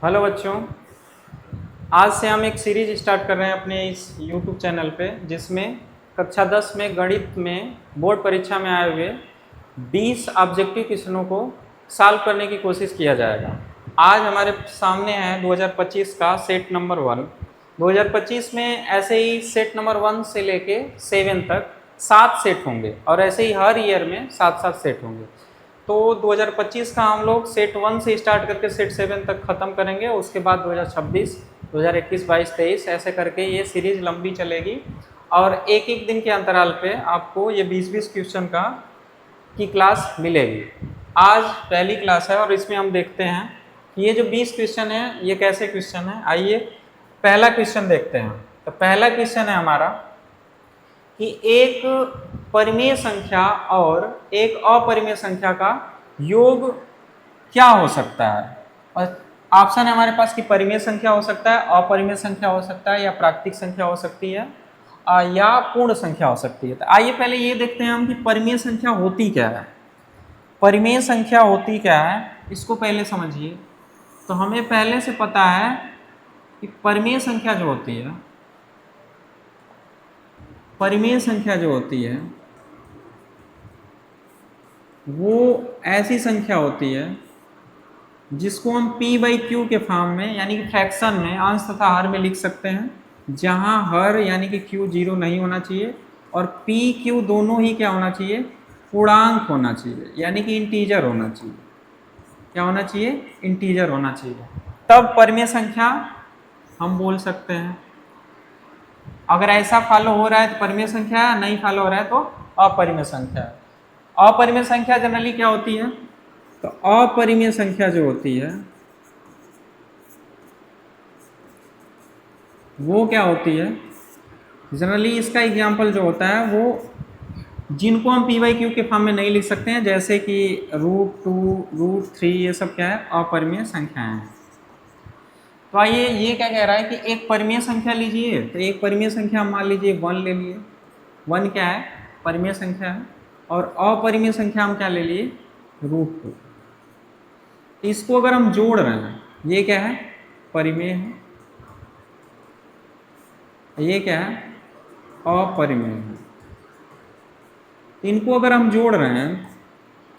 Hello बच्चों, आज से हम एक सीरीज स्टार्ट कर रहे हैं अपने इस YouTube चैनल पे, जिसमें कक्षा 10 में गणित में बोर्ड परीक्षा में आए हुए 20 ऑब्जेक्टिव क्वेश्चनों को सॉल्व करने की कोशिश किया जाएगा। आज हमारे सामने है 2025 का सेट नंबर 1। 2025 में ऐसे ही सेट नंबर 1 से लेके 7 तक 7 सेट होंगे और ऐसे ही हर ईयर में 7-7 सेट होंगे। तो 2025 का हम लोग सेट 1 से स्टार्ट करके सेट 7 तक ख़त्म करेंगे। उसके बाद 2026, 2021, 22, 23 ऐसे करके ये सीरीज लंबी चलेगी और एक एक दिन के अंतराल पे आपको ये 20-20 क्वेश्चन की क्लास मिलेगी। आज पहली क्लास है और इसमें हम देखते हैं कि ये जो 20 क्वेश्चन है ये कैसे क्वेश्चन है। आइए पहला क्वेश्चन देखते हैं। तो पहला क्वेश्चन है हमारा कि एक परिमेय संख्या और एक अपरिमेय संख्या का योग क्या हो सकता है। और ऑप्शन है हमारे पास कि परिमेय संख्या हो सकता है, अपरिमेय संख्या हो सकता है, या प्राकृतिक संख्या हो सकती है, या पूर्ण संख्या हो सकती है। तो आइए पहले ये देखते हैं हम कि परिमेय संख्या होती क्या है। परिमेय संख्या होती क्या है इसको पहले समझिए। तो हमें पहले से पता है कि परिमेय संख्या जो होती है, परिमेय संख्या जो होती है वो ऐसी संख्या होती है जिसको हम p/q के फॉर्म में यानी कि फ्रैक्शन में अंश तथा हर में लिख सकते हैं, जहां हर यानी कि q 0 नहीं होना चाहिए और p q दोनों ही क्या होना चाहिए, पूर्णांक होना चाहिए, यानी कि इंटीजर होना चाहिए। क्या होना चाहिए? इंटीजर होना चाहिए। तब परिमेय संख्या हम बोल सकते हैं। अगर ऐसा फॉलो हो रहा है तो परिमेय संख्या है, नहीं फॉलो हो रहा है तो अपरिमेय संख्या है। अपरिमेय संख्या जनरली क्या होती है? तो अपरिमेय संख्या जो होती है वो क्या होती है, जनरली इसका एग्जाम्पल जो होता है वो जिनको हम p/q के फॉर्म में नहीं लिख सकते हैं, जैसे कि √2, √3, ये सब क्या है, अपरिमेय संख्याएं हैं। तो आइए ये क्या कह रहा है कि एक परिमेय संख्या लीजिए। तो एक परिमेय संख्या मान लीजिए 1 ले लिए। 1 क्या है? परिमेय संख्या है। और अपरिमेय संख्या हम क्या ले लिए? √2। इसको अगर हम जोड़ रहे हैं, ये क्या है? परिमेय है। ये क्या है? अपरिमेय है। इनको अगर हम जोड़ रहे हैं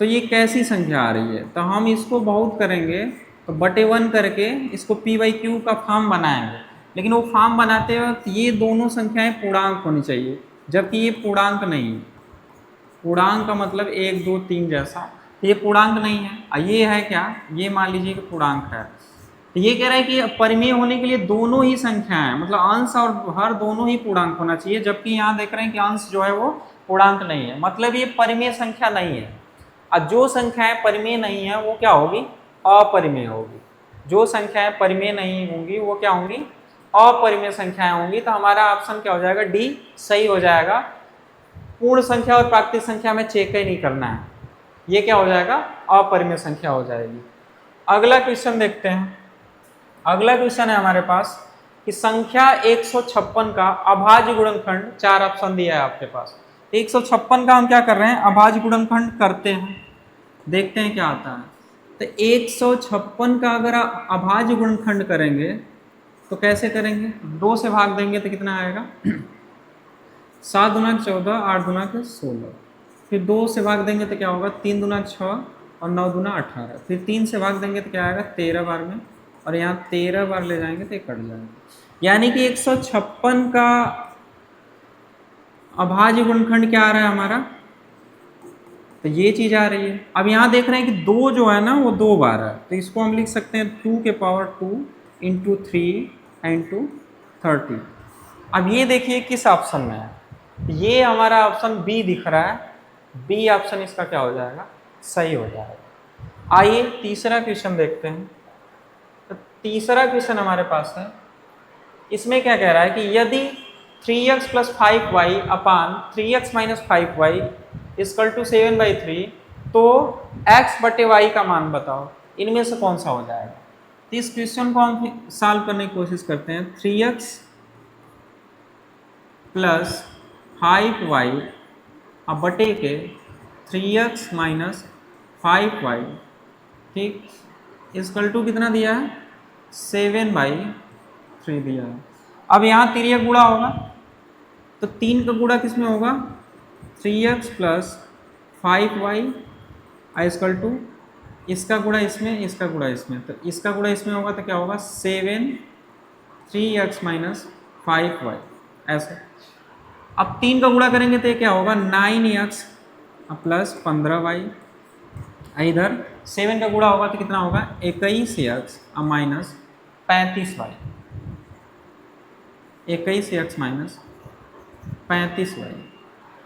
तो ये कैसी संख्या आ रही है? तो हम इसको बहुत करेंगे तो बटे 1 करके इसको p/q का फॉर्म बनाएंगे, लेकिन वो फॉर्म बनाते वक्त ये दोनों संख्याएं पूर्णांक होनी चाहिए, जबकि ये पूर्णांक नहीं है। पूर्णांक का मतलब 1, 2, 3 जैसा, ये पूर्णांक नहीं है। ये है क्या? ये मान लीजिए कि पूर्णांक है। तो ये कह रहा है कि परिमेय होने के लिए दोनों ही संख्याएं, मतलब अंश और हर दोनों ही पूर्णांक होना चाहिए, जबकि यहाँ देख रहे हैं कि अंश जो है वो पूर्णांक नहीं है, मतलब ये परिमेय संख्या नहीं है। और जो संख्याएं परिमेय नहीं है वो क्या होगी? अपरिमेय होगी। जो संख्याएं परिमेय नहीं होंगी वो क्या होंगी? अपरिमेय संख्याएं होंगी। तो हमारा ऑप्शन क्या हो जाएगा? डी सही हो जाएगा। पूर्ण संख्या और प्राकृतिक संख्या में चेक ही नहीं करना है, ये क्या हो जाएगा? अपरिमेय संख्या हो जाएगी। अगला क्वेश्चन देखते हैं। अगला क्वेश्चन है हमारे पास कि संख्या 156 का अभाज्य गुणनखंड, 4 ऑप्शन दिया है आपके पास। 156 का हम क्या कर रहे हैं? अभाज्य गुणनखंड करते हैं, देखते हैं क्या आता है। तो 156 का अगर आप अभाज्य गुणनखंड करेंगे तो कैसे करेंगे? 2 से भाग देंगे तो कितना आएगा? 7 दूना 14, 8 दूना 16। फिर 2 से भाग देंगे तो क्या होगा? 3 दूना 6 और 9 दूना 18। फिर 3 से भाग देंगे तो क्या आएगा? 13 बार में, और यहाँ 13 बार ले जाएंगे तो ये कट जाएगा। यानी कि 156 का अभाज्य गुणनखंड क्या आ रहा है हमारा? तो ये चीज आ रही है। अब यहाँ देख रहे हैं कि 2 जो है ना वो 2 बार है, तो इसको हम लिख सकते हैं 2 के पावर 2 इंटू 3 इंटू 30। अब ये देखिए किस ऑप्शन में है। ये हमारा ऑप्शन बी दिख रहा है। बी ऑप्शन इसका क्या हो जाएगा? सही हो जाएगा। आइए तीसरा क्वेश्चन देखते हैं। तो तीसरा क्वेश्चन हमारे पास है, इसमें क्या कह रहा है कि यदि 3x + 5y अपान 3x - 5y = 7/3, तो x बटे y का मान बताओ, इनमें से कौन सा हो जाएगा? तो इस क्वेश्चन को हम सॉल्व करने की कोशिश करते हैं। 3x + 5y अब बटे के 3x - 5y, ठीक, = कितना दिया है? 7/3 दिया है। अब यहाँ तिर्यक गुणा होगा, तो 3 का गुणा किस में होगा, 3x plus 5y equal to इसका गुणा इसमें, इसका गुणा इसमें, तो इसका गुणा इसमें होगा तो क्या होगा 7 3x माइनस 5y ऐसे। अब 3 का गुणा करेंगे तो ये क्या होगा 9x प्लस 15y, इधर 7 का गुणा होगा तो कितना होगा 21x minus 35y, 21x minus 35y।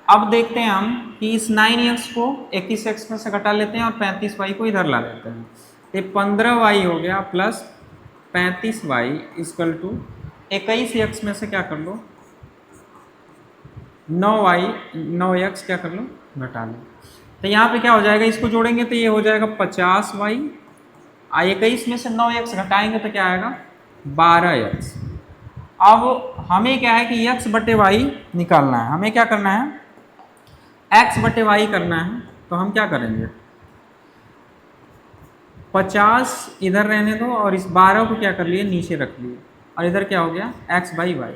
अब देखते हैं हम कि इस 9x को 21x में से घटा लेते हैं और 35y को इधर ला लेते हैं, तो 15y हो गया plus 35y equal to 21x में से क्या कर लो 9x क्या कर लो घटा लो, तो यहाँ पे क्या हो जाएगा, इसको जोड़ेंगे तो ये हो जाएगा 50y, 21 में से 9x घटाएंगे तो क्या आएगा 12x। अब हमें क्या है कि x बटे y निकालना है, हमें क्या करना है x बटे y करना है, तो हम क्या करेंगे 50 इधर रहने दो और इस 12 को क्या कर लिए नीचे रख लिए, और इधर क्या हो गया x/y।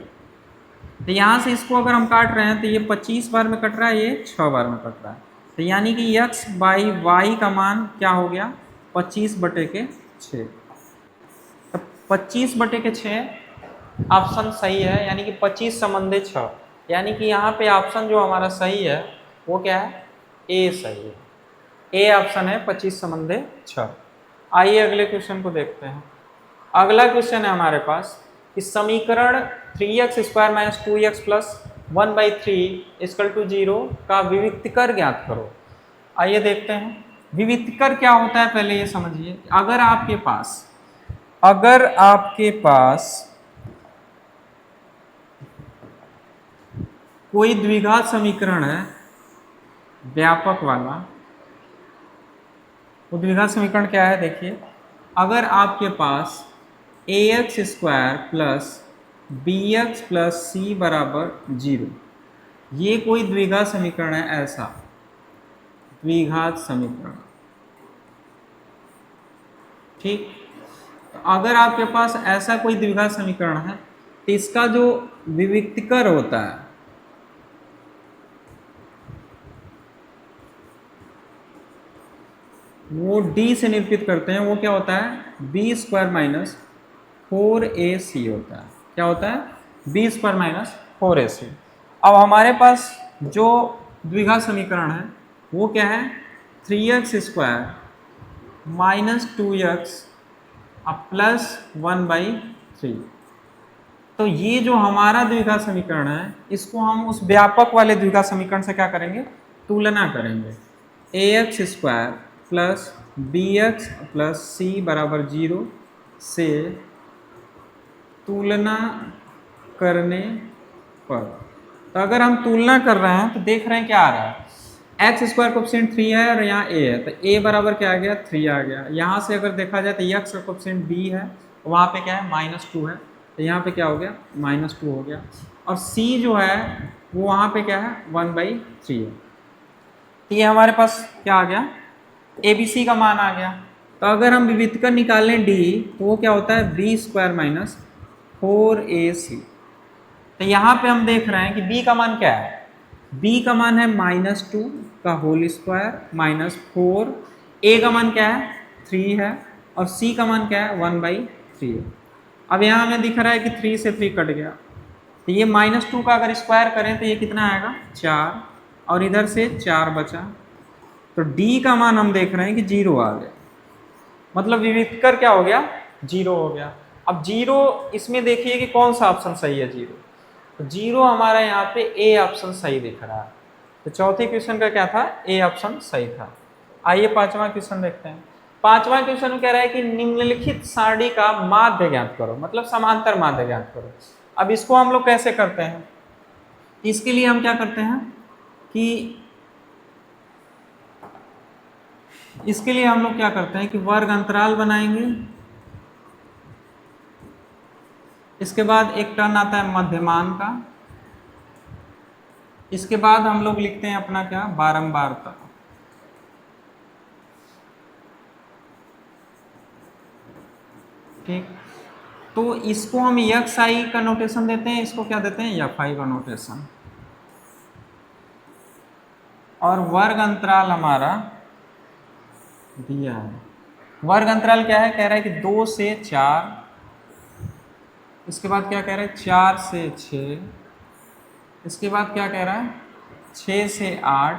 तो यहाँ से इसको अगर हम काट रहे हैं तो ये 25 बार में कट रहा है, ये 6 बार में कट रहा है, तो यानी कि x/y का मान क्या हो गया 25/6। तो 25/6 ऑप्शन सही है, यानी कि 25 संबंधित 6, यानी कि यहाँ पे ऑप्शन जो हमारा सही है वो क्या है ए सही है, ए ऑप्शन है 25 संबंधित 6। आइए अगले क्वेश्चन को देखते हैं। अगला क्वेश्चन है हमारे पास कि समीकरण 3x square minus 2x plus 1/3 equal to 0 का विविक्तकर ज्ञात करो। आइए देखते हैं विविक्तकर क्या होता है, पहले ये समझिए। अगर आपके पास कोई द्विघात समीकरण है व्यापक वाला, वो द्विघात समीकरण क्या है देखिए, अगर आपके पास ax square plus bx plus c बराबर 0, ये कोई द्विघात समीकरण है, ऐसा द्विघात समीकरण, ठीक। तो अगर आपके पास ऐसा कोई द्विघात समीकरण है तो इसका जो विविक्तकर होता है वो d से निरूपित करते हैं, वो क्या होता है b स्क्वायर माइनस 4ac होता है। क्या होता है b स्क्वायर माइनस 4ac। अब हमारे पास जो द्विघात समीकरण है वो क्या है 3x square minus 2x plus 1/3। तो ये जो हमारा द्विघात समीकरण है इसको हम उस व्यापक वाले द्विघात समीकरण से क्या करेंगे तुलना करेंगे, ax square plus bx plus c बराबर 0 से तुलना करने पर। तो अगर हम तुलना कर रहे हैं तो देख रहे हैं क्या आ रहा है, x स्क्वायर कोएफिशिएंट 3 है और यहाँ a है, तो a बराबर क्या आ गया 3 आ गया। यहाँ से अगर देखा जाए तो x का कोएफिशिएंट b है, वहाँ पे क्या है -2 है, तो यहाँ पे क्या हो गया -2 हो गया, और c जो है वो वहाँ पे क्या है 1/3 है। तो ये हमारे पास क्या आ गया ABC का मान आ गया। तो अगर हम विविक्तकर निकालें d तो वो क्या होता है b स्क्वायर माइनस 4ac। तो यहाँ पे हम देख रहे हैं कि b का मान क्या है, b का मान है -2 का होल स्क्वायर माइनस 4, a का मान क्या है 3 है, और c का मान क्या है 1/3 है। अब यहाँ हमें दिख रहा है कि 3 से 3 कट गया, तो ये -2 का अगर स्क्वायर करें तो ये कितना आएगा 4, और इधर से 4 बचा, तो d का मान हम देख रहे हैं कि 0 आ गया, मतलब विविक्तकर क्या हो गया 0 हो गया। अब 0 इसमें देखिए कि कौन सा ऑप्शन सही है 0, तो 0 हमारा यहाँ पे ए ऑप्शन सही दिख रहा है। तो चौथे क्वेश्चन का क्या था ए ऑप्शन सही था। आइए पांचवा क्वेश्चन देखते हैं। पांचवा क्वेश्चन कह रहा है कि निम्नलिखित सारणी का माध्य ज्ञात करो, मतलब समांतर माध्य ज्ञात करो। अब इसको हम लोग कैसे करते हैं, इसके लिए हम क्या करते हैं कि इसके लिए हम लोग क्या करते हैं कि वर्ग अंतराल बनाएंगे, इसके बाद एक टर्न आता है मध्यमान का, इसके बाद हम लोग लिखते हैं अपना क्या बारंबारता। ठीक, तो इसको हम यक्स आई का नोटेशन देते हैं, इसको क्या देते हैं, एफ आई का नोटेशन। और वर्ग अंतराल हमारा दिया है। वर्ग अंतराल क्या है, कह रहा है कि 2 से 4, इसके बाद क्या कह रहा है 4 से 6, इसके बाद क्या कह रहा है 6 से 8,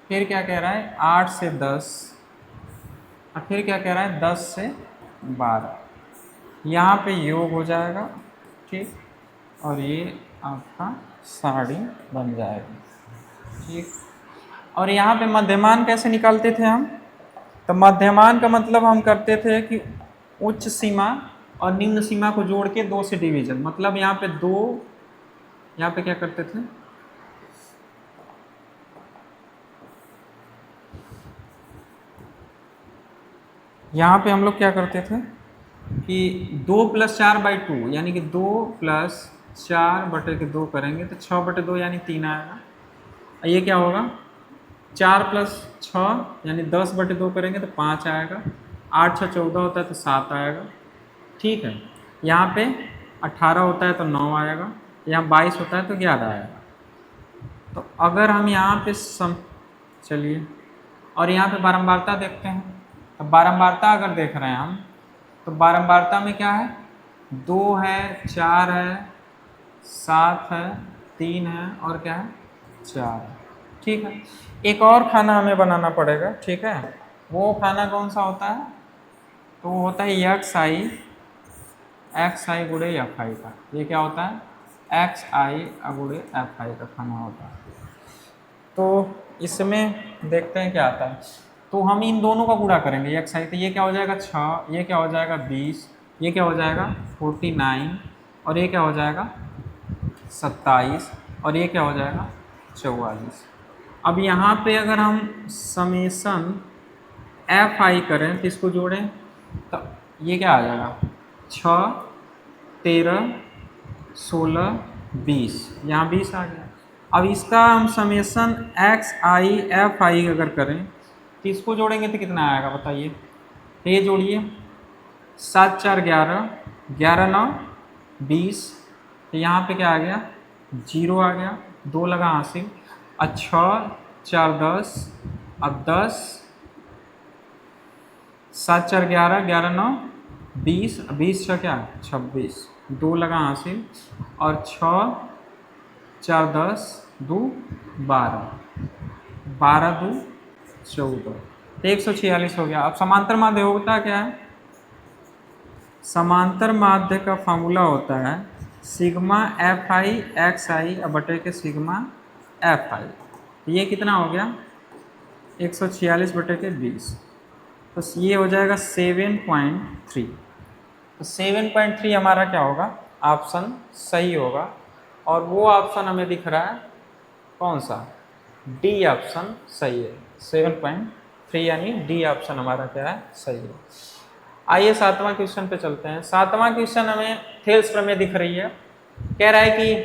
फिर क्या कह रहा है 8 से 10, और फिर क्या कह रहा है 10 से 12। यहाँ पे योग हो जाएगा, ठीक, और ये आपका साड़ी बन जाएगी, ठीक। और यहाँ पे मध्यमान कैसे निकालते थे हम, तो मध्यमान का मतलब हम करते थे कि उच्च सीमा और निम्न सीमा को जोड़ के 2 से डिवीजन, मतलब यहाँ पे 2, यहाँ पे क्या करते थे, यहाँ पे हम लोग क्या करते थे कि 2 + 4/2 यानी कि 2 + 4/2 करेंगे तो 6/2 यानी 3 आएगा। ये क्या होगा 4 + 6 यानी 10/2 करेंगे तो 5 आएगा। 8 × 6 = 14 होता है तो 7 आएगा, ठीक है। यहाँ पे 18 होता है तो 9 आएगा, यहाँ 22 होता है तो 11 आएगा। तो अगर हम यहाँ पे चलिए, और यहाँ पे बारंबारता देखते हैं, तो बारंबारता अगर देख रहे हैं हम, तो बारंबारता में क्या है 2 है, 4 है, 7 है, 3 है, और क्या है 4 है, ठीक है। एक और खाना हमें बनाना पड़ेगा, ठीक है। वो खाना कौन सा होता है, तो वो होता है एक्स आई गुणे एफ आई का। ये क्या होता है एक्स आई गुणे एफ आई का खाना होता है। तो इसमें देखते हैं क्या आता है। तो हम इन दोनों का गुणा करेंगे एक्स आई, तो ये क्या हो जाएगा 6, ये क्या हो जाएगा 20, ये क्या हो जाएगा 49, और ये क्या हो जाएगा 27, और ये क्या हो जाएगा 44। अब यहाँ पे अगर हम समेसन एफ आई करें तो इसको जोड़ें तो ये क्या आ जाएगा 6, 13, 16, 20, यहाँ 20 आ गया। अब इसका हम summation x I F I अगर करें तो इसको जोड़ेंगे तो कितना आएगा बताइए, तो ये जोड़िए 7 × 4 = 11, 11 × 9 = 20, तो यहाँ पे क्या आ गया 0 आ गया, 2 लगा हासिल, और 6, 4, 10, अब 10, 7 × 4 = 11, 11 × 9 = 20, 20 × क्या 26, 2 लगा हासिल, और 6, 4, 10, 2, 12, 12, 2, 14, तो 146 हो गया। अब समांतर माध्य होता क्या है, समांतर माध्य का फॉर्मूला होता है सिग्मा एफ आई एक्स आई बटे के सिग्मा एफ आई। तो ये कितना हो गया 146 बटे के 20, तो ये हो जाएगा 7.3। तो 7.3 हमारा क्या होगा, ऑप्शन सही होगा। और वो ऑप्शन हमें दिख रहा है कौन सा, डी ऑप्शन सही है, 7.3 यानी डी ऑप्शन हमारा क्या है सही है। आइए 7वां क्वेश्चन पे चलते हैं। 7वां क्वेश्चन हमें थेल्स प्रमेय दिख रही है, कह रहा है कि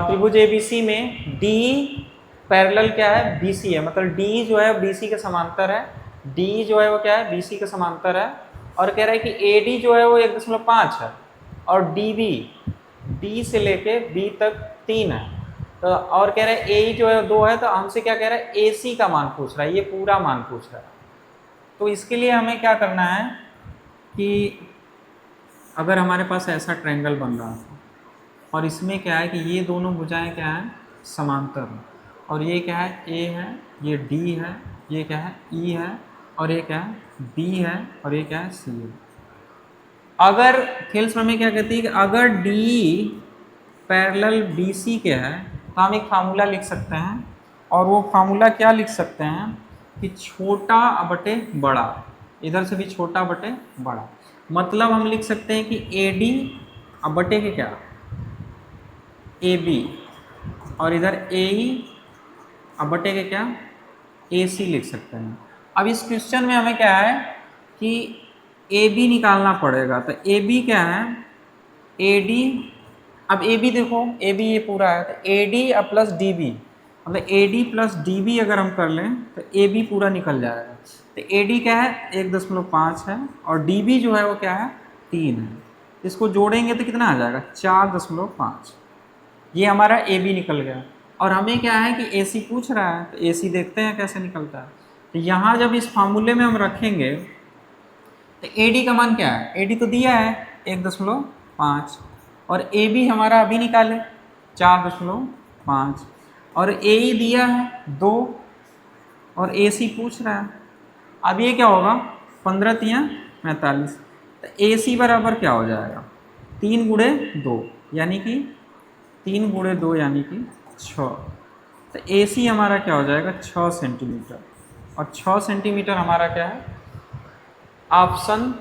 त्रिभुज एबीसी में डी पैरेलल क्या है बीसी है, मतलब डी जो है बीसी के समांतर है, डी जो है वो क्या है बीसी के समांतर है। और कह रहा है कि एडी जो है वो 1.5 है, और डीबी डी से लेके बी तक 3 है। तो और कह रहा है ए जो है 2 है, तो हमसे क्या कह रहा है एसी का मान पूछ रहा है, ये पूरा मान पूछ रहा है। तो इसके लिए हमें क्या करना है कि अगर हमारे पास ऐसा ट्रायंगल बन रहा है और इसमें क्या है कि ये दोनों भुजाएं क्या है समांतर है, और ये क्या है ए है, ये डी है, ये क्या है ई है, और ये क्या है बी है, और ये क्या है सी है। अगर थेल्स प्रमेय क्या कहती है कि अगर डी पैरेलल बीसी के है तो हम एक फार्मूला लिख सकते हैं, और वो फार्मूला क्या लिख सकते हैं कि छोटा बटे बड़ा, इधर से भी छोटा बटे बड़ा, मतलब हम लिख सकते हैं कि ए डी बटे के क्या ए बी, और इधर ए ई बटे के क्या ए सी लिख सकते हैं। अब इस क्वेश्चन में हमें क्या है कि ए बी निकालना पड़ेगा, तो ए बी क्या है ए डी, अब ए बी देखो ए बी ये पूरा है, तो A D plus D B, मतलब A D plus D B अगर हम कर लें तो ए बी पूरा निकल जाएगा। तो ए डी क्या है 1.5 है और डी बी जो है वो क्या है 3 है। इसको जोड़ेंगे तो कितना आ जाएगा 4.5। ये हमारा ए बी निकल गया। और हमें क्या है कि ए सी पूछ रहा है, तो ए सी देखते हैं कैसे निकलता है। तो यहाँ जब इस फार्मूले में हम रखेंगे तो ए डी का मान क्या है, ए डी तो दिया है 1.5 और ए बी हमारा अभी निकाले 4.5 और ए ई दिया है 2 और ए सी पूछ रहा है। अब ये क्या होगा 15 तियाँ 45। तो ए सी बराबर क्या हो जाएगा 3 गुणे 2 यानी कि 3 गुणे 2 यानी कि 6। तो ए सी हमारा क्या हो जाएगा 6 सेंटीमीटर और 6 सेंटीमीटर हमारा क्या है ऑप्शन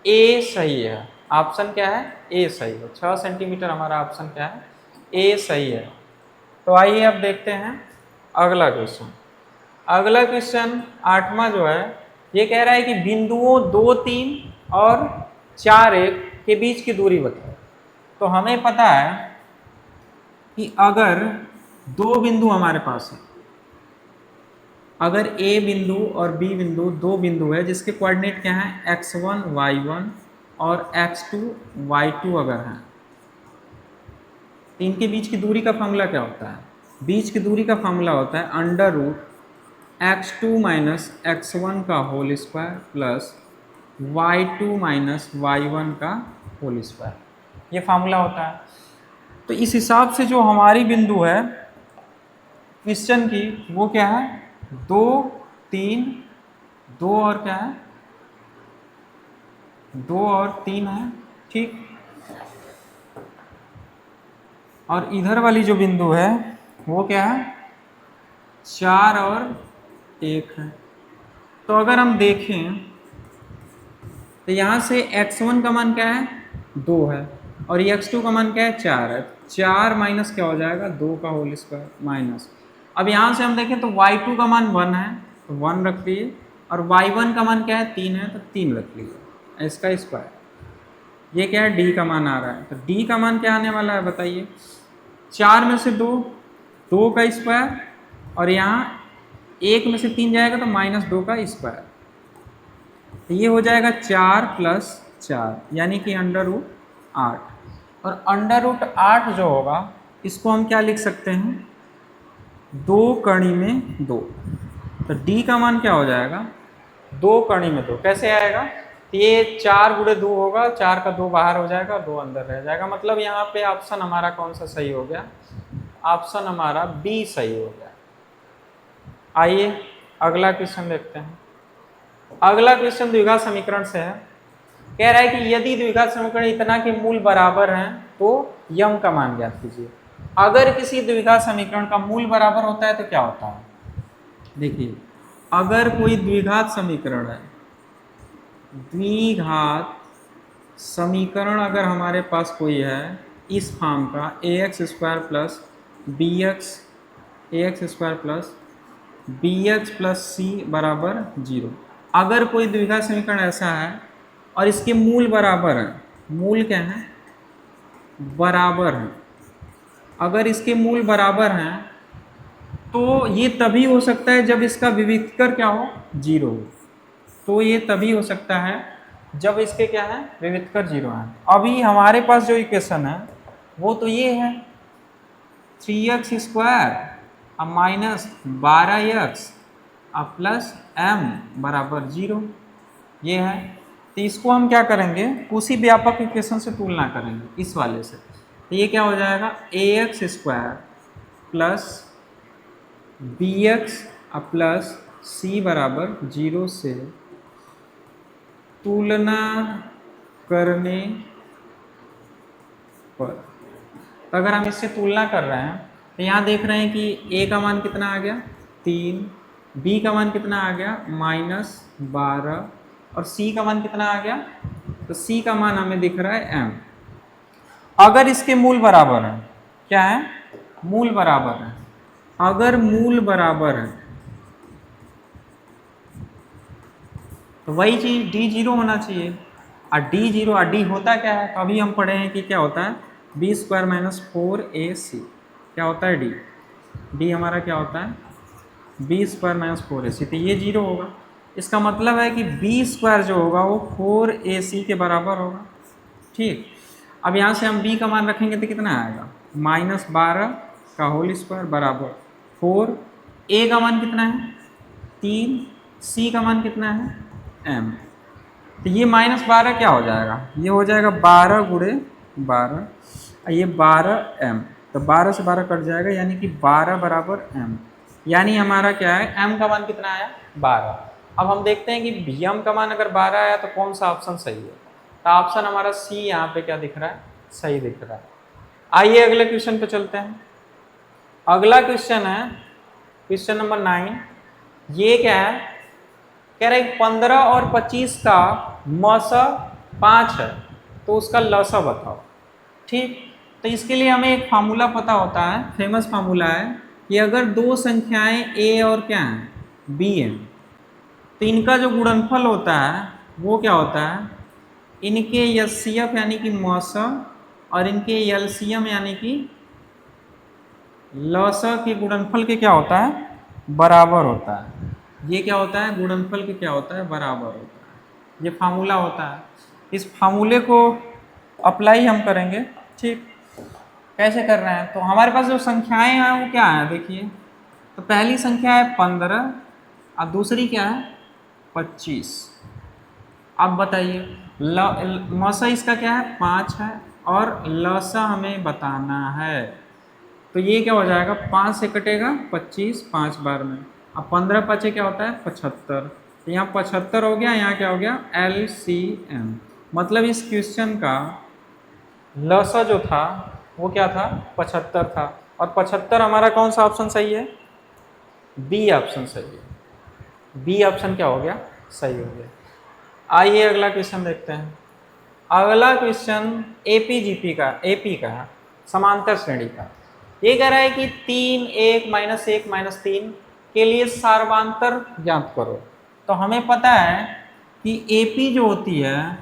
ए सही है। ऑप्शन क्या है ए सही है। 6 सेंटीमीटर हमारा ऑप्शन क्या है ए सही है। तो आइए अब देखते हैं अगला क्वेश्चन। अगला क्वेश्चन 8वां जो है ये कह रहा है कि बिंदुओं 2, 3 और 4, 1 के बीच की दूरी बताओ। तो हमें पता है कि अगर दो बिंदु हमारे पास है, अगर ए बिंदु और बी बिंदु दो बिंदु है जिसके कोऑर्डिनेट क्या है x1 y1 और x2 y2 अगर हैं, तो इनके बीच की दूरी का फॉर्मूला क्या होता है, बीच की दूरी का फॉर्मूला होता है under root x2 minus x1 का whole square plus y2 minus y1 का होल स्क्वायर, ये फार्मूला होता है। तो इस हिसाब से जो हमारी बिंदु है क्वेश्चन की वो क्या है 2, 3, 2 और क्या है 2 और 3 है, ठीक। और इधर वाली जो बिंदु है वो क्या है 4 और 1 है। तो अगर हम देखें तो यहाँ से x1 का मान क्या है 2 है और x2 का मान क्या है 4 है। 4 माइनस क्या हो जाएगा 2 का होल स्क्वायर माइनस। अब यहाँ से हम देखें तो y2 का मान 1 है तो 1 रख लीजिए और y1 का मान क्या है 3 है तो 3 रख लीजिए इसका स्क्वायर। ये क्या है d का मान आ रहा है, तो d का मान क्या आने वाला है बताइए 4 में से 2, 2 का स्क्वायर और यहाँ 1 में से 3 जाएगा तो -2 का स्क्वायर, तो ये हो जाएगा 4 + 4 यानी कि अंडर रूट 8। और अंडर रूट 8 जो होगा इसको हम क्या लिख सकते हैं 2 कड़ी में 2। तो d का मान क्या हो जाएगा 2 कड़ी में 2 कैसे आएगा, तो ये 4 गुणे 2 होगा, 4 का 2 बाहर हो जाएगा 2 अंदर रह जाएगा। मतलब यहाँ पे ऑप्शन हमारा कौन सा सही हो गया, ऑप्शन हमारा बी सही हो गया। आइए अगला क्वेश्चन देखते हैं। अगला क्वेश्चन द्विघात समीकरण से है। कह रहा है कि यदि द्विघात समीकरण इतना के मूल बराबर हैं तो यम का मान ज्ञात कीजिए। अगर किसी द्विघात समीकरण का मूल बराबर होता है तो क्या होता है, देखिए अगर कोई द्विघात समीकरण है, द्विघात समीकरण अगर हमारे पास कोई है इस फॉर्म का ax² plus bx plus c बराबर 0, अगर कोई द्विघात समीकरण ऐसा है और इसके मूल बराबर हैं, मूल क्या है बराबर हैं, अगर इसके मूल बराबर हैं तो ये तभी हो सकता है जब इसका विविधकर क्या हो 0 हो। तो ये तभी हो सकता है जब इसके क्या है विविधकर 0 है। अभी हमारे पास जो इक्वेशन है वो तो ये है 3x² अब माइनस 12x अब प्लस m बराबर 0, ये है। तो इसको हम क्या करेंगे उसी व्यापक इक्वेशन से तुलना करेंगे इस वाले से। तो ये क्या हो जाएगा ax² प्लस bx अब प्लस c बराबर 0 से तुलना करने पर। तो अगर हम इससे तुलना कर रहे हैं तो यहाँ देख रहे हैं कि a का मान कितना आ गया 3, b का मान कितना आ गया -12 और c का मान कितना आ गया, तो c का मान हमें दिख रहा है m। अगर इसके मूल बराबर है, क्या है मूल बराबर है, अगर मूल बराबर है तो वही चीज d0 होना चाहिए। और d0 और d होता क्या है, तो अभी हम पढ़े हैं कि क्या होता है b² - 4ac क्या होता है d। डी हमारा क्या होता है बी स्क्वायर माइनस 4ac, तो ये 0 होगा। इसका मतलब है कि बी स्क्वायर जो होगा वो 4ac के बराबर होगा। ठीक, अब यहाँ से हम बी का मान रखेंगे तो कितना आएगा -12 का होल स्क्वायर बराबर 4, ए का मान कितना है 3, सी का मान कितना है m। तो ये -12 क्या हो जाएगा, ये हो जाएगा 12 गुणे 12, ये 12m, तो 12 से 12 कट जाएगा, यानी कि 12 बराबर m, यानी हमारा क्या है m का मान कितना आया 12। अब हम देखते हैं कि m का मान अगर 12 आया तो कौन सा ऑप्शन सही है, तो ऑप्शन हमारा सी यहाँ पे क्या दिख रहा है, सही दिख रहा है। आइए अगले क्वेश्चन पे चलते हैं। अगला क्वेश्चन है क्वेश्चन नंबर 9। ये क्या है, कह रहा है 15 और 25 का मौसा 5 है तो उसका लसा बताओ। ठीक, तो इसके लिए हमें एक फार्मूला पता होता है, फेमस फार्मूला है कि अगर दो संख्याएं a और क्या हैं b हैं, तो इनका जो गुणनफल होता है वो क्या होता है, इनके एचसीएफ यानी कि मौसा और इनके एलसीएम यानी कि लसा के गुणनफल के क्या होता है बराबर होता है। ये क्या होता है गुणनफल के क्या होता है बराबर होता है, ये फार्मूला होता है। इस फार्मूले को अप्लाई हम करेंगे। ठीक, कैसे कर रहे हैं, तो हमारे पास जो संख्याएं हैं वो क्या है देखिए, तो पहली संख्या है 15 और दूसरी क्या है 25। अब बताइए मौसा इसका क्या है 5 है और लसा हमें बताना है, तो ये क्या हो जाएगा 5 से कटेगा 25 5 बार में, अब 15 पचे क्या होता है 75, तो यहाँ 75 हो गया, यहाँ क्या हो गया LCM। मतलब इस क्वेश्चन का लसा जो था वो क्या था 75 था, और 75 हमारा कौन सा ऑप्शन सही है, बी ऑप्शन सही है। बी ऑप्शन क्या हो गया सही हो गया। आइए अगला क्वेश्चन देखते हैं। अगला क्वेश्चन एपीजीपी का एपी का है, समांतर श्रेणी का। ये कह रहा है कि 3 1 -1 -3 के लिए सार्वंतर ज्ञात करो। तो हमें पता है कि एपी जो होती है,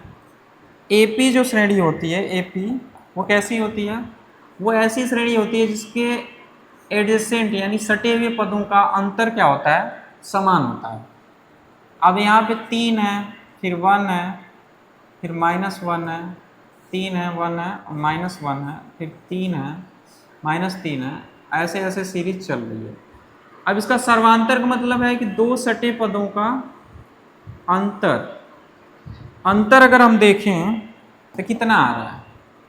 एपी जो श्रेणी होती है एपी वो कैसी होती है, वो ऐसी श्रेणी होती है जिसके एडजेसेंट यानी सटे हुए पदों का अंतर क्या होता है समान होता है। अब यहाँ पे 3 है, फिर 1 है, फिर -1 है, 3 है, 1 है, -1 है, फिर 3 है, -3 है, ऐसे ऐसे सीरीज चल रही है। अब इसका सर्वांतर का मतलब है कि दो सटे पदों का अंतर, अंतर अगर हम देखें तो कितना आ रहा है,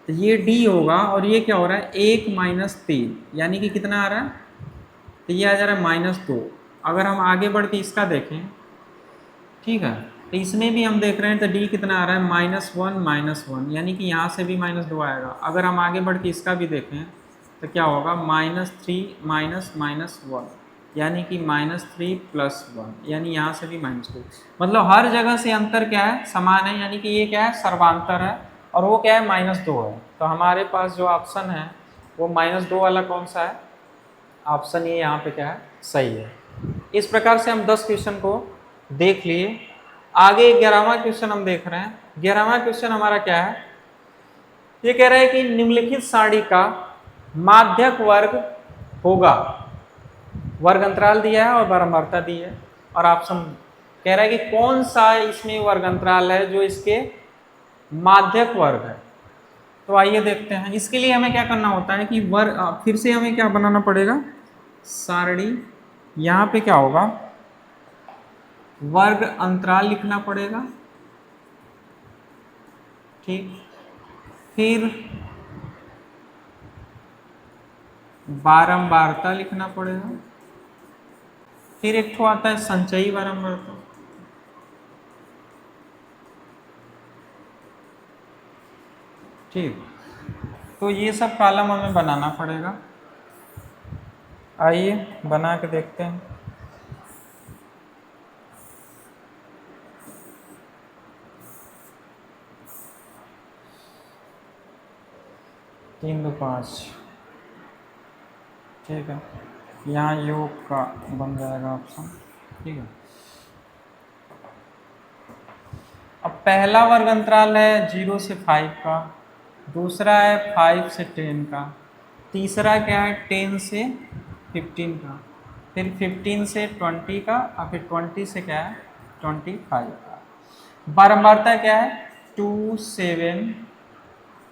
तो ये d होगा और ये क्या हो रहा है 1 -3, यानी कि कितना आ रहा है, तो ये आ जा रहा है -2। अगर हम आगे बढ़ के इसका देखें, ठीक है, तो इसमें भी हम देख रहे हैं तो d कितना आ रहा है -1 -1, यानी कि यहाँ से भी -2 आएगा। अगर हम आगे बढ़ के इसका भी देखें तो क्या होगा -3 -1, यानी कि -3 + 1, यानी यहाँ से भी -2। मतलब हर जगह से अंतर क्या है समान है, यानी कि ये क्या है सर्वांतर है, और वो क्या है -2 है। तो हमारे पास जो ऑप्शन है वो -2 वाला कौन सा है, ऑप्शन ये यहाँ पे क्या है सही है। इस प्रकार से हम 10 क्वेश्चन को देख लिए। आगे 11वां क्वेश्चन हम देख रहे हैं। 11वां क्वेश्चन हमारा क्या है, ये कह रहा है कि निम्नलिखित सारणी का माध्यक वर्ग होगा, वर्ग अंतराल दिया है और बारंबारता दी है, और ऑप्शन कह रहा है कि कौन सा इसमें वर्ग अंतराल है जो इसके माध्यक वर्ग है। तो आइए देखते हैं। इसके लिए हमें क्या करना होता है कि वर्ग, फिर से हमें क्या बनाना पड़ेगा सारणी, यहाँ पे क्या होगा वर्ग अंतराल लिखना पड़ेगा। ठीक, फिर बारंबारता लिखना पड़ेगा, फिर एक ठो आता है संचयी बारंबारता। ठीक, तो ये सब कॉलम हमें बनाना पड़ेगा। आइए बना के देखते हैं। तीन 2 5, ठीक है, यहाँ योग का बन जाएगा ऑप्शन। ठीक है, अब पहला वर्ग अंतराल है 0 से 5 का, दूसरा है 5 से 10 का, तीसरा क्या है 10 से 15 का, फिर 15 से 20 का, और फिर 20 से क्या है 25 का। बारंबारता क्या है 2 7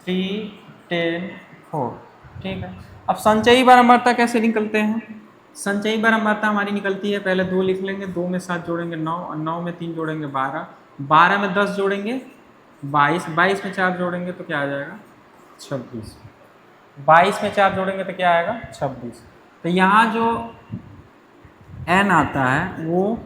3 10 4। ठीक है, अब संचयी बारंबारता कैसे निकलते हैं? संचयी बारंबारता हमारी निकलती है, पहले 2 लिख लेंगे, 2 में 7 जोड़ेंगे 9, और 9 में 3 जोड़ेंगे 12, 12 में 10 जोड़ेंगे 22, 22 में 4 जोड़ेंगे तो क्या आ जाएगा 26, 22 में 4 जोड़ेंगे तो क्या आएगा 26। तो यहाँ जो n आता है वो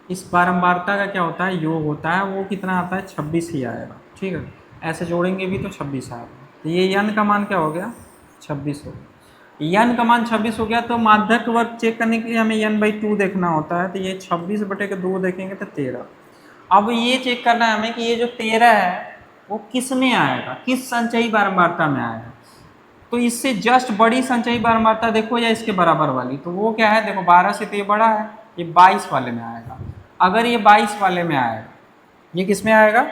इस बारंबारता का क्या होता है योग होता है, वो कितना आता है 26 ही आएगा। ठीक है, ऐसे जोड़ेंगे भी तो 26 आएगा। तो ये n का मान क्या हो गया 26 हो गया। n का मान 26 हो गया, तो माध्यक वर्ग चेक करने के लिए हमें n/2 देखना होता है। तो ये 26/2 देखेंगे तो 13। अब ये चेक करना है हमें कि ये जो 13 है वो किस में आएगा, किस संचयी बारंबारता में आएगा। तो इससे जस्ट बड़ी संचयी बारंबारता देखो या इसके बराबर वाली, तो वो क्या है देखो 12 से तो ये बड़ा है, ये 22 वाले में आएगा। अगर ये 22 वाले में आएगा, ये किस में आएगा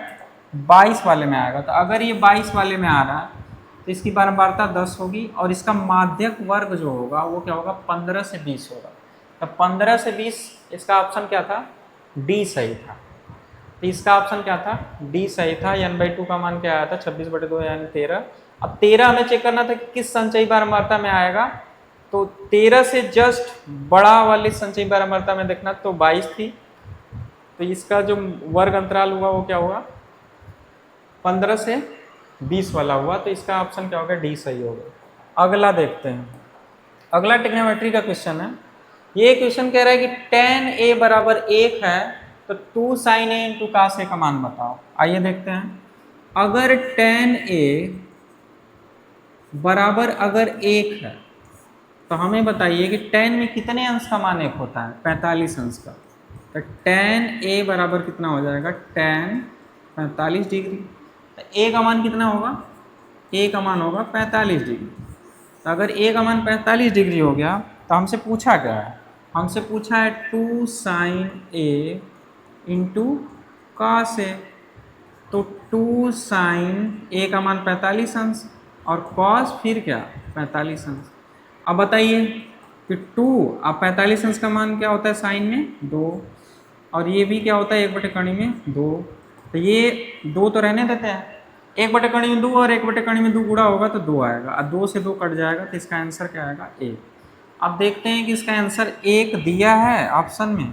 22 वाले में आएगा। तो अगर ये 22 वाले में आ रहा है तो इसकी बारंबारता 10 होगी, और इसका माध्यक वर्ग जो होगा वो क्या होगा 15 से 20 होगा। तो 15 से 20 इसका ऑप्शन क्या था डी सही था। तो इसका ऑप्शन क्या था डी सही था। n/2 का मान क्या आया था 26/2 यानी 13। अब 13 हमें चेक करना था कि किस संचयी बारंबारता में आएगा। तो 13 से जस्ट बड़ा वाली संचयी बारंबारता में देखना तो 22 थी, तो इसका जो वर्ग अंतराल हुआ वो क्या हुआ 15 से 20 वाला हुआ। तो इसका ऑप्शन क्या होगा डी सही होगा। अगला देखते हैं, अगला ट्रिग्नोमेट्री का क्वेश्चन है। ये क्वेश्चन कह रहा है कि tan a बराबर 1 है तो 2 sin a × cos a का मान बताओ। आइए देखते हैं, अगर tan a बराबर अगर 1 है तो हमें बताइए कि tan में कितने अंश का मान 1 होता है 45 अंश का। तो tan a बराबर कितना हो जाएगा tan 45 डिग्री। तो a का मान कितना होगा, a का मान होगा 45 डिग्री। तो अगर a का मान 45 डिग्री हो गया तो हमसे पूछा क्या है, हमसे पूछा है 2 sin a × cos a। तो 2 sin a का मान 45 अंश और cos फिर क्या 45 अंश। अब बताइए कि 2 अब 45 अंश का मान क्या होता है साइन में 2, और ये भी क्या होता है 1/कणी में 2। तो ये 2 तो रहने देते हैं, 1/कणी में 2 और 1/कणी में 2 गुणा होगा तो 2 आएगा, और 2 से 2 कट जाएगा तो इसका आंसर क्या आएगा 1। अब देखते हैं कि इसका आंसर 1 दिया है ऑप्शन में,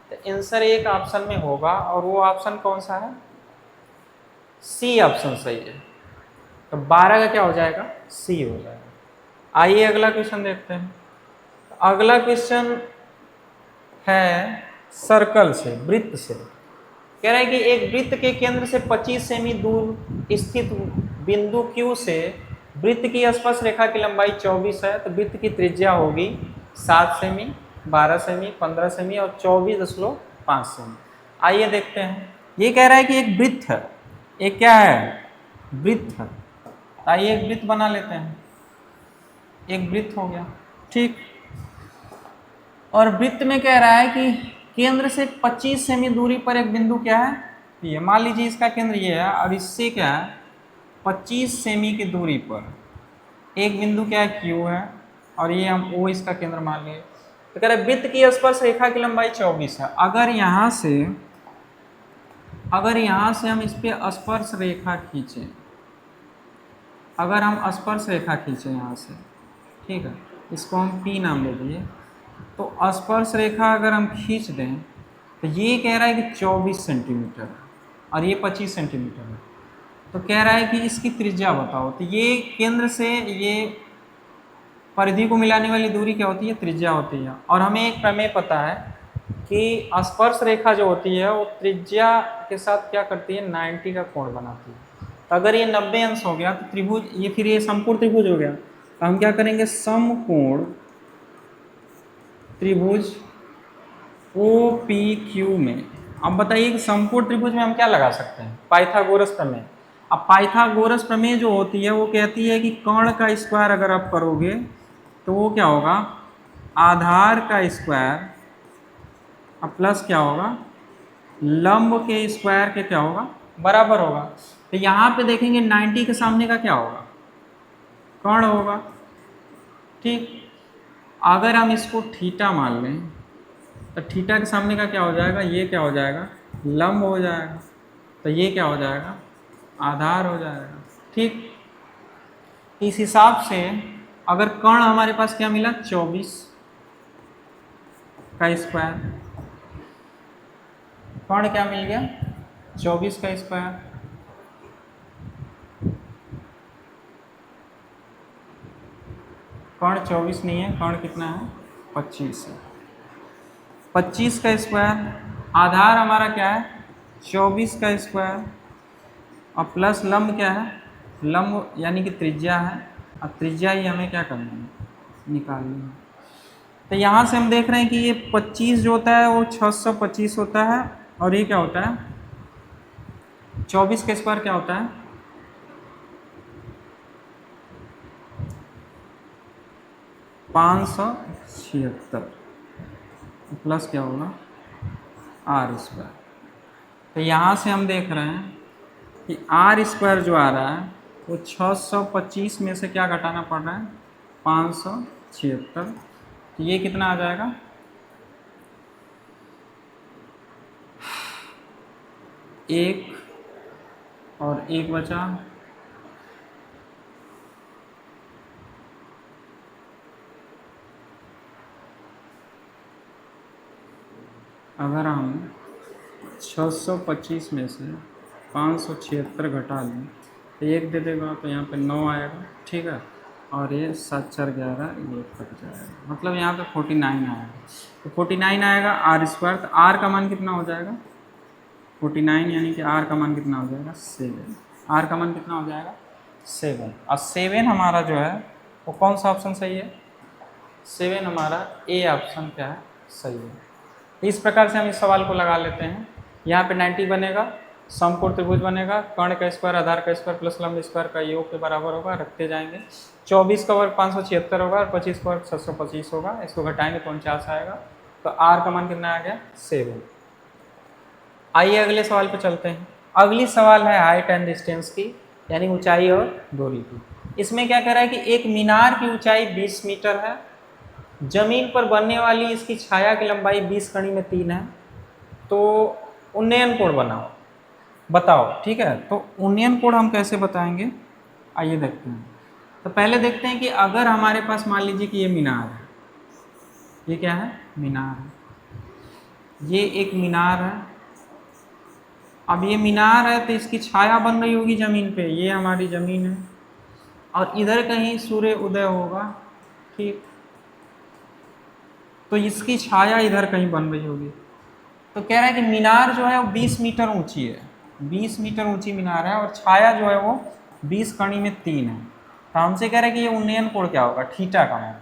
तो आंसर 1 ऑप्शन में होगा, और वो ऑप्शन कौन सा है सी ऑप्शन सही है। तो 12 का क्या हो जाएगा सी हो जाएगा। आइए अगला क्वेश्चन देखते हैं। अगला क्वेश्चन है सर्कल से, वृत्त से। कह रहा है कि एक वृत्त के केंद्र से 25 सेमी दूर स्थित बिंदु Q से वृत्त की स्पर्श रेखा की लंबाई 24 है। तो वृत्त की त्रिज्या होगी 7 सेमी, 12 सेमी, 15 सेमी और 24.5 सेमी। आइए देखते हैं, ये कह रहा है कि एक वृत्त है, एक क्या है वृत्त है। आइए एक वृत्त बना लेते हैं, एक वृत्त हो गया ठीक। और वृत्त में कह रहा है कि केंद्र से 25 सेमी दूरी पर एक बिंदु क्या है ये, मान लीजिए इसका केंद्र ये है और इससे क्या है 25 सेमी की दूरी पर एक बिंदु क्या है Q है, और ये हम O इसका केंद्र मान लिए। तो कह रहे वृत्त की स्पर्श रेखा की लंबाई 24 है। अगर यहाँ से हम इस पे स्पर्श रेखा खींचें, अगर हम स्पर्श रेखा खींचें यहाँ से, ठीक है, इसको हम P नाम दे दिए, तो स्पर्श रेखा अगर हम खींच दें तो ये कह रहा है कि 24 सेंटीमीटर है और ये 25 सेंटीमीटर है। तो कह रहा है कि इसकी त्रिज्या बताओ। तो ये केंद्र से ये परिधि को मिलाने वाली दूरी क्या होती है त्रिज्या होती है। और हमें एक प्रमेय पता है कि स्पर्श रेखा जो होती है वो त्रिज्या के साथ क्या करती है 90 का कोण बनाती है। तो अगर ये 90 अंश हो गया तो त्रिभुज ये फिर ये समकोण त्रिभुज हो गया। तो हम क्या करेंगे समकोण त्रिभुज OPQ में। अब बताइए कि समकोण त्रिभुज में हम क्या लगा सकते हैं पाइथागोरस प्रमेय। अब पाइथागोरस प्रमेय जो होती है वो कहती है कि कर्ण का स्क्वायर अगर आप करोगे तो वो क्या होगा आधार का स्क्वायर अब प्लस क्या होगा लंब के स्क्वायर के क्या होगा बराबर होगा। तो यहाँ पे देखेंगे 90 के सामने का क्या होगा कर्ण होगा ठीक। अगर हम इसको थीटा मान लें तो थीटा के सामने का क्या हो जाएगा, ये क्या हो जाएगा, लंब हो जाएगा, तो ये क्या हो जाएगा, आधार हो जाएगा। ठीक, इस हिसाब से अगर कर्ण हमारे पास क्या मिला, 24 का स्क्वायर, कर्ण क्या मिल गया, 24 का स्क्वायर। कर्ण 24 नहीं है, कर्ण कितना है, 25 है। 25 का स्क्वायर, आधार हमारा क्या है, 24 का स्क्वायर, और प्लस लंब क्या है, लंब यानी कि त्रिज्या है, और त्रिज्या ही हमें क्या करना है, निकालनी है। तो यहाँ से हम देख रहे हैं कि ये 25 जो होता है वो 625 होता है, और ये क्या होता है, 24 का स्क्वायर क्या होता है, 576, प्लस क्या होगा, आर स्क्वायर। तो यहाँ से हम देख रहे हैं कि आर स्क्वायर जो आ रहा है वो 625 में से क्या घटाना पड़ रहा है, 576। तो ये कितना आ जाएगा, एक और एक बचा, अगर हम 625 में से 576 घटा लें तो एक दे देगा, तो यहाँ पे 9 आएगा। ठीक है, और ये 7 4 11, ये कट जाएगा, मतलब यहाँ पे 49 आएगा। तो 49 आएगा आर स्क्वायर, तो आर का मान कितना हो जाएगा, 49, यानी कि आर का मान कितना हो जाएगा, 7। आर का मान कितना हो जाएगा, 7। और 7 हमारा जो है वो कौन सा ऑप्शन सही है, 7 हमारा ए ऑप्शन क्या है, सही है। इस प्रकार से हम इस सवाल को लगा लेते हैं। यहाँ पे 90 बनेगा, समकोण त्रिभुज बनेगा, कर्ण का स्क्वायर, आधार का स्क्वायर प्लस लंब स्क्वायर का योग के बराबर होगा, रखते जाएंगे। 24 का वर्ग 576 होगा, और 25 का वर्ग 625 होगा, इसको घटाएंगे तो 49 आएगा। तो आर का मान कितना आ गया, 7। आइए अगले सवाल पे चलते हैं। अगली सवाल है हाइट एंड डिस्टेंस की, यानी ऊंचाई और दूरी की। इसमें क्या कह रहा है कि एक मीनार की ऊंचाई 20 मीटर है, जमीन पर बनने वाली इसकी छाया की लंबाई 20 कड़ी में 3 है, तो उन्नयन कोण बनाओ, बताओ। ठीक है, तो उन्नयन कोण हम कैसे बताएंगे, आइए देखते हैं। तो पहले देखते हैं कि अगर हमारे पास मान लीजिए कि ये मीनार है, ये क्या है, मीनार है, ये एक मीनार है। अब ये मीनार है तो इसकी छाया बन रही होगी जमीन पे, ये हमारी जमीन है, और इधर कहीं सूर्य उदय होगा। ठीक, तो इसकी छाया इधर कहीं बन रही होगी। तो कह रहा है कि मीनार जो है वो 20 मीटर ऊंची है, 20 मीटर ऊंची मीनार है, और छाया जो है वो 20 कड़ी में 3 है। तो हमसे कह रहे हैं कि ये उन्नयन कोण क्या होगा, थीटा का मान।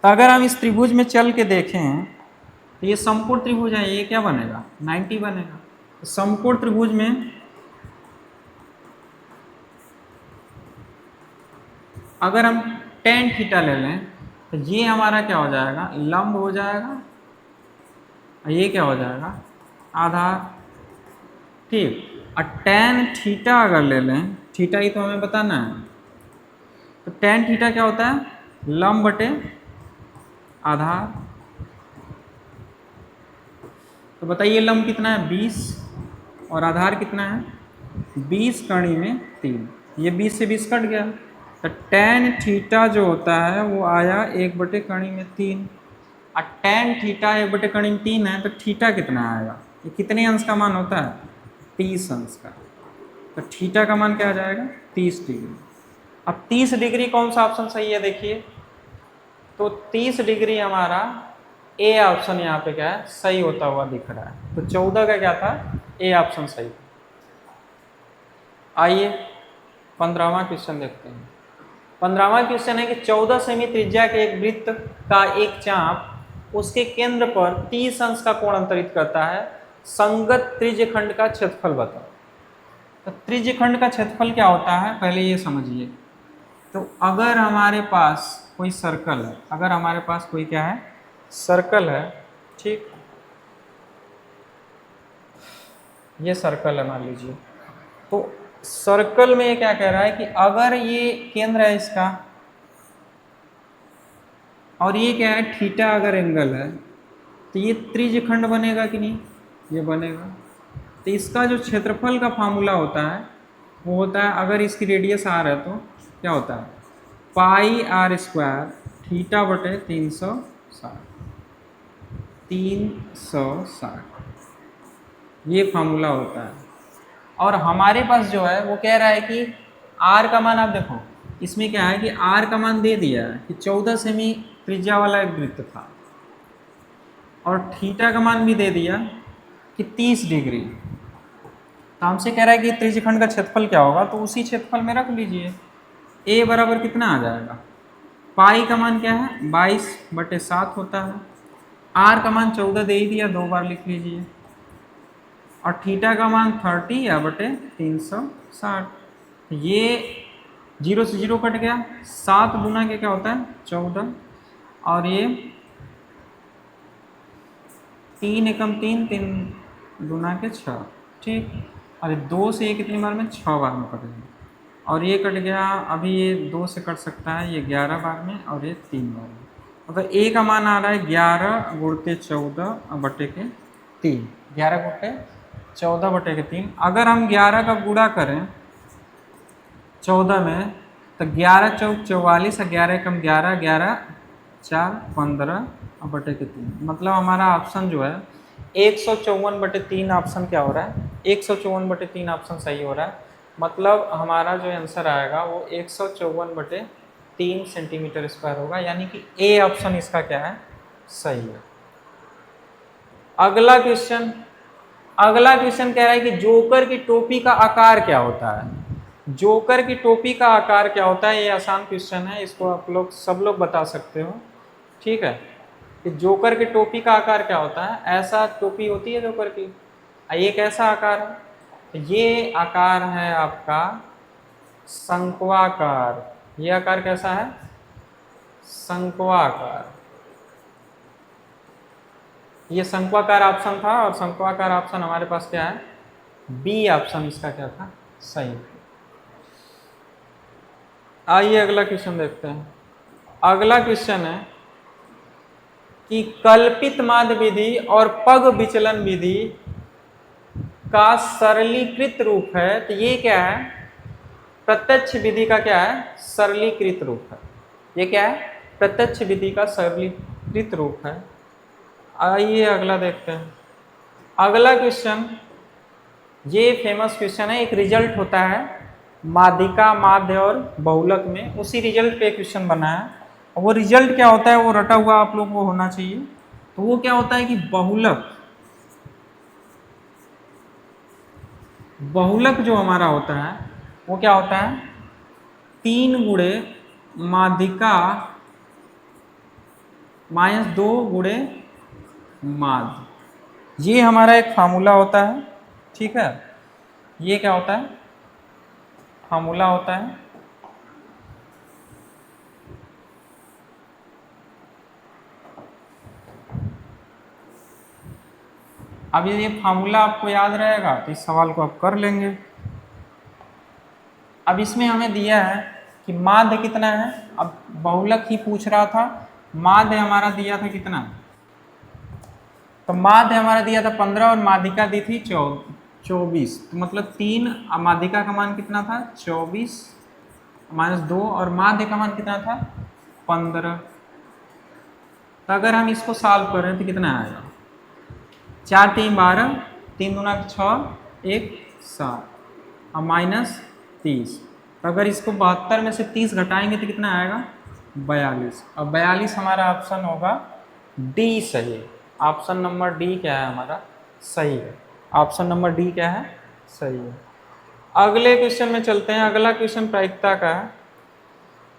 तो अगर हम इस त्रिभुज में चल के देखें तो ये समकोण त्रिभुज है, ये क्या बनेगा, 90 बनेगा। तो समकोण त्रिभुज में अगर हम tan थीटा ले लें तो ये हमारा क्या हो जाएगा, लंब हो जाएगा, और ये क्या हो जाएगा, आधार। ठीक, और tan थीटा अगर ले लें, थीटा ही तो हमें बताना है, तो tan थीटा क्या होता है, लंब बटे आधार। तो बताइए लंब कितना है, 20, और आधार कितना है, 20 कड़ी में 3। ये 20 से 20 कट गया, तो tan थीटा जो होता है वो आया 1 बटे कड़ी में 3। और tan थीटा 1 बटे कड़ी में 3 है, तो थीटा कितना आएगा, ये कितने अंश का मान होता है, 30 अंश का। तो थीटा का मान क्या आ जाएगा, 30 डिग्री। अब 30 डिग्री कौन सा ऑप्शन सही है, देखिए। तो 30 डिग्री हमारा ए ऑप्शन यहाँ पे क्या है, सही होता हुआ दिख रहा है। तो 14 का क्या था, ए ऑप्शन सही। आइए 15वां क्वेश्चन देखते हैं। 15वां क्वेश्चन है कि 14 सेमी त्रिज्या के एक वृत्त का एक चाप उसके केंद्र पर 30 अंश का कोण अंतरित करता है, संगत त्रिज्यखंड का क्षेत्रफल बताओ। तो त्रिज्यखंड का क्षेत्रफल क्या होता है, पहले ये समझिए। तो अगर हमारे पास कोई सर्कल है, अगर हमारे पास कोई क्या है, सर्कल है, ठीक, ये सर्कल है मान लीजिए। तो सर्कल में क्या कह रहा है कि अगर ये केंद्र है इसका, और ये क्या है, थीटा अगर एंगल है तो ये त्रिज्यखंड बनेगा कि नहीं, ये बनेगा। तो इसका जो क्षेत्रफल का फार्मूला होता है वो होता है, अगर इसकी रेडियस आर है तो क्या होता है, पाई आर स्क्वायर थीटा बटे 360 ये फार्मूला होता है। और हमारे पास जो है वो कह रहा है कि आर का मान, आप देखो इसमें क्या है कि आर का मान दे दिया है कि 14 सेमी त्रिज्या वाला एक वृत्त था, और थीटा का मान भी दे दिया कि 30 डिग्री। तो हमसे कह रहा है कि त्रिज्यखंड का क्षेत्रफल क्या होगा, तो उसी क्षेत्रफल में रख लीजिए। ए बराबर कितना आ जाएगा, पाई का मान क्या है 22/7 होता है, आर का मान 14 दे ही दिया, 2 बार लिख लीजिए, और थीटा का मान 30 या बटे 360। ये 0 से 0 कट गया, 7 गुना के क्या होता है 14, और ये 3 एकम 3, 3 गुना के 6, ठीक। और 2 से ये कितनी बार में, 6 बार में कट गया, और ये कट गया, अभी ये 2 से कट सकता है, ये 11 बार में, और ये 3 बार में। मतलब ए का मान आ रहा है 11 गुणके 14 बटे के 3, 11 गुणके 14 बटे के 3। अगर हम 11 का गुणा करें 14 में तो 11 चौक 44, 11 कम 11, 11 4 15 बटे के 3, मतलब हमारा ऑप्शन जो है 154/3 ऑप्शन क्या हो रहा है, 154/3 ऑप्शन सही हो रहा है। मतलब हमारा जो आंसर आएगा वो 154/3 सेंटीमीटर स्क्वायर होगा, यानी कि ए ऑप्शन इसका क्या है, सही है। अगला क्वेश्चन कह रहा है कि जोकर की टोपी का आकार क्या होता है। जोकर की टोपी का आकार क्या होता है, ये आसान क्वेश्चन है, इसको आप लोग सब लोग बता सकते हो, ठीक है। कि जोकर की टोपी का आकार क्या होता है, ऐसा टोपी होती है जोकर की, ये कैसा आकार है, ये आकार है आपका शंक्वाकार। ये आकार कैसा है, शंक्वाकार। ये शंक्वाकार ऑप्शन था, और शंक्वाकार ऑप्शन हमारे पास क्या है, बी ऑप्शन इसका क्या था, सही। आइए अगला क्वेश्चन देखते हैं। अगला क्वेश्चन है कि कल्पित माध्य विधि और पग विचलन विधि का सरलीकृत रूप है, तो ये क्या है, प्रत्यक्ष विधि का क्या है, सरलीकृत रूप है। ये क्या है, प्रत्यक्ष विधि का सरलीकृत रूप है। आइए अगला देखते हैं। अगला क्वेश्चन, ये फेमस क्वेश्चन है, एक रिजल्ट होता है माध्यिका, माध्य और बहुलक में, उसी रिजल्ट पे क्वेश्चन बना है। और वो रिजल्ट क्या होता है वो रटा हुआ आप लोग को होना चाहिए। तो वो क्या होता है कि बहुलक जो हमारा होता है वो क्या होता है, 3 गुणे माध्यिका -2 गुणे माध्य, ये हमारा एक फार्मूला होता है, ठीक है। ये क्या होता है, फार्मूला होता है। अब ये फार्मूला आपको याद रहेगा तो इस सवाल को आप कर लेंगे। अब इसमें हमें दिया है कि माध्य कितना है, अब बहुलक ही पूछ रहा था, माध्य हमारा दिया था कितना, तो माध्य हमारा दिया था 15 और माध्यिका दी थी 24, तो मतलब 3, माध्यिका का मान कितना था 24 -2, और माध्य का मान कितना था 15। तो अगर हम इसको सॉल्व करें तो कितना आएगा, 4 3 12, 3 दूना 6, 1 7, और -30। तो अगर इसको 72 में से 30 घटाएंगे तो कितना आएगा 42, और 42 हमारा ऑप्शन होगा डी सही है। ऑप्शन नंबर डी क्या है हमारा, सही है। ऑप्शन नंबर डी क्या है, सही है। अगले क्वेश्चन में चलते हैं। अगला क्वेश्चन प्रायिकता का है,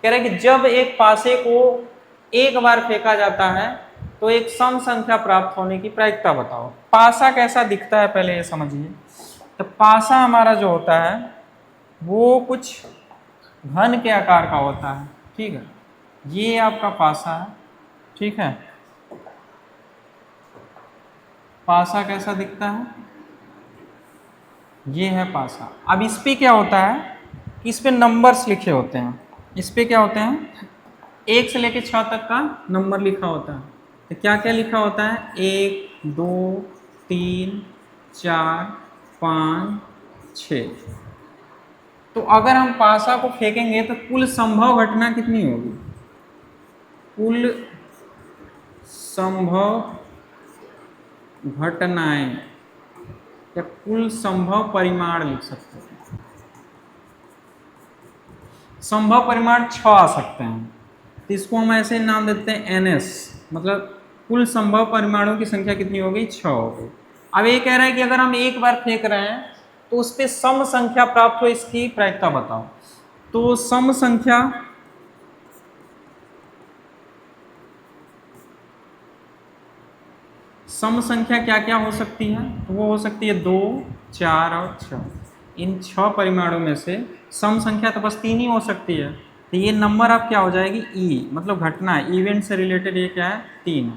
कह रहे हैं कि जब एक पासे को एक बार फेंका जाता है तो एक सम संख्या प्राप्त होने की प्रायिकता बताओ। पासा कैसा दिखता है पहले ये समझिए। तो पासा हमारा जो होता है वो कुछ घन के आकार का होता है, ठीक है। ये आपका पासा है, ठीक है। पासा कैसा दिखता है, ये है पासा। अब इस पे क्या होता है कि इस पे नंबर्स लिखे होते हैं, इस पे क्या होते हैं 1 से लेके 6 तक का नंबर लिखा होता है। तो क्या क्या लिखा होता है? 1 2 3 4 5 6। तो अगर हम पासा को फेंकेंगे तो कुल संभव घटना कितनी होगी? कुल संभव घटनाएं या कुल संभव परिमाण लिख सकते हैं। संभव परिमाण 6 आ सकते हैं, तो इसको हम ऐसे नाम देते हैं NS, मतलब कुल संभव परिमाणों की संख्या कितनी हो गई? 6 हो गई। अब ये कह रहा है कि अगर हम एक बार फेंक रहे हैं तो उस पर सम संख्या प्राप्त हो, इसकी प्रायिकता बताओ। तो सम संख्या क्या क्या हो सकती है? तो वो हो सकती है 2 4 और 6। इन 6 परिमाणों में से सम संख्या तो बस 3 ही हो सकती है। तो ये नंबर अब क्या हो जाएगी? ई, मतलब घटना, इवेंट से रिलेटेड ये क्या है? 3।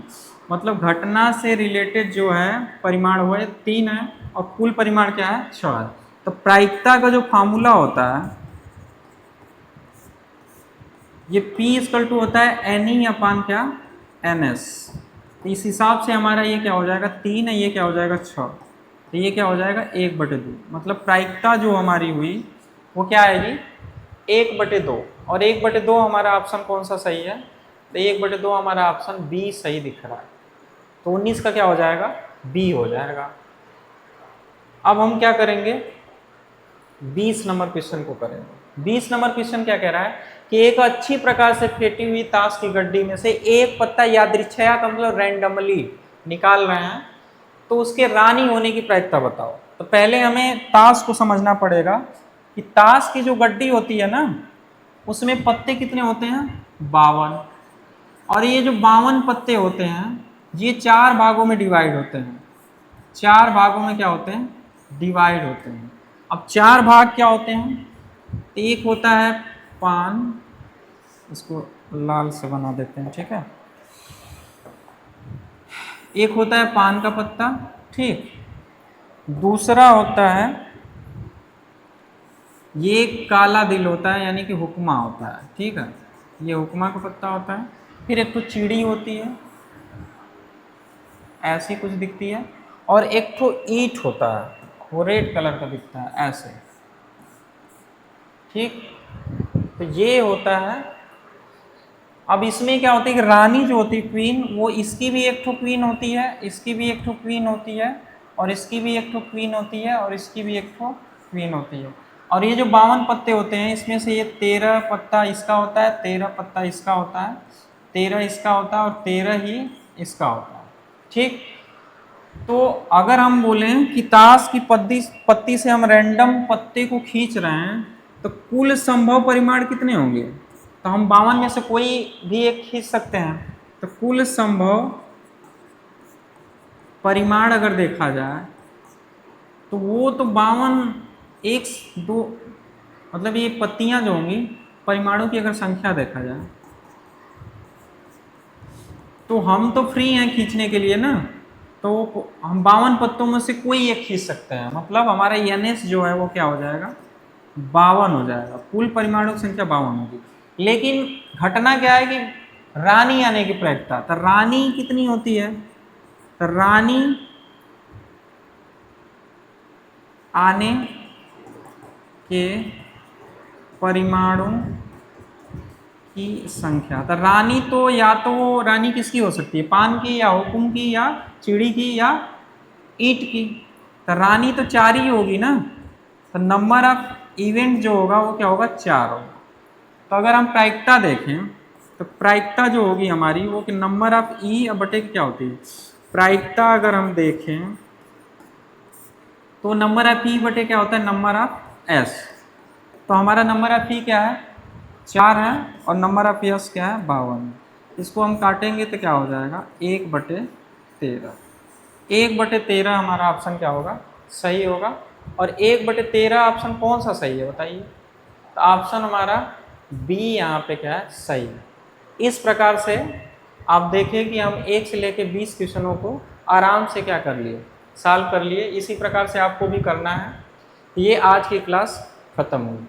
मतलब घटना से रिलेटेड जो है परिमाण वो है 3 है, और कुल परिमाण क्या है? 6 है। तो प्रायिकता का जो फार्मूला होता है ये P होता है NE अपान क्या? NS। तो इस हिसाब से हमारा ये क्या हो जाएगा? 3 है, ये क्या हो जाएगा? 6। तो ये क्या हो जाएगा? 1/2। मतलब प्रायिकता जो हमारी हुई वो क्या आएगी? 1/2। और 1/2 हमारा ऑप्शन कौन सा सही है? तो 1/2 हमारा ऑप्शन बी सही दिख रहा है। तो 19 का क्या हो जाएगा? बी हो जाएगा। अब हम क्या करेंगे? 20 नंबर क्वेश्चन को करेंगे। 20 नंबर क्वेश्चन क्या कह रहा है कि एक अच्छी प्रकार से फेंटी हुई ताश की गड्डी में से एक पत्ता यादृच्छया का मतलब रैंडमली निकाल रहे हैं, तो उसके रानी होने की प्रायिकता बताओ। तो पहले हमें ताश को समझना पड़ेगा कि ताश की जो गड्डी होती है ना, उसमें पत्ते कितने होते हैं? 52। और ये जो 52 पत्ते होते हैं ये 4 भागों में डिवाइड होते हैं। 4 भागों में क्या होते हैं? डिवाइड होते हैं। अब 4 भाग क्या होते हैं? एक होता है पान, इसको लाल से बना देते हैं, ठीक है। एक होता है पान का पत्ता, ठीक। दूसरा होता है ये काला दिल होता है, यानी कि हुक्मा होता है, ठीक है। ये हुक्मा का पत्ता होता है। फिर एक तो चिड़ी होती है, ऐसी कुछ दिखती है। और एक तो ईंट होता है, वो रेड कलर का दिखता है ऐसे, ठीक। तो ये होता है। अब इसमें क्या होता है कि रानी जो होती है क्वीन, वो इसकी भी एक ठो क्वीन होती है, इसकी भी एक ठो क्वीन होती है, और इसकी भी एक ठो क्वीन होती है, और इसकी भी एक ठो क्वीन होती है। और ये जो 52 पत्ते होते हैं इसमें से ये 13 पत्ता इसका होता है, 13 पत्ता इसका होता है, 13 इसका होता है, और 13 ही इसका होता है, ठीक। तो अगर हम बोलें कि ताश की पत्ती से हम रैंडम पत्ते को खींच रहे हैं तो कुल संभव परिमाण कितने होंगे? तो हम 52 में से कोई भी एक खींच सकते हैं। तो कुल संभव परिमाण अगर देखा जाए तो वो तो 52 1 2, मतलब ये पत्तियां जो होंगी परिमाणों की अगर संख्या देखा जाए तो हम तो फ्री हैं खींचने के लिए ना, तो हम 52 पत्तों में से कोई एक खींच सकते हैं। मतलब हमारा NS जो है वो क्या हो जाएगा? 52 हो जाएगा। कुल परिमाणों की संख्या 52 होगी। लेकिन घटना क्या है कि रानी आने की प्रायिकता, तो रानी कितनी होती है? तो रानी आने के परिमाणों की संख्या। तो रानी तो या तो रानी किसकी हो सकती है? पान की, या हुकुम की, या चिड़ी की, या ईंट की। तो रानी तो 4 ही होगी ना। तो नंबर ऑफ इवेंट जो होगा वो क्या होगा? 4 होगा। तो अगर हम प्रायिकता देखें तो प्रायिकता जो होगी हमारी वो कि नंबर ऑफ ई बटे क्या होती है? प्रायिकता अगर हम देखें तो नंबर ऑफ ई बटे क्या होता है? Number of S. तो हमारा नंबर ऑफ ई क्या है? 4 है, और नंबर ऑफ एस क्या है? 52। इसको हम काटेंगे तो क्या हो जाएगा? 1/13। 1/13 हमारा ऑप्शन क्या होगा? सही होगा। और 1/13 ऑप्शन कौन सा सही है बताइए? तो ऑप्शन हमारा बी यहाँ पे क्या है? सही है। इस प्रकार से आप देखें कि हम 1 से लेकर 20 क्वेश्चनों को आराम से क्या कर लिए? सॉल्व कर लिए। इसी प्रकार से आपको भी करना है। ये आज की क्लास खत्म हुई।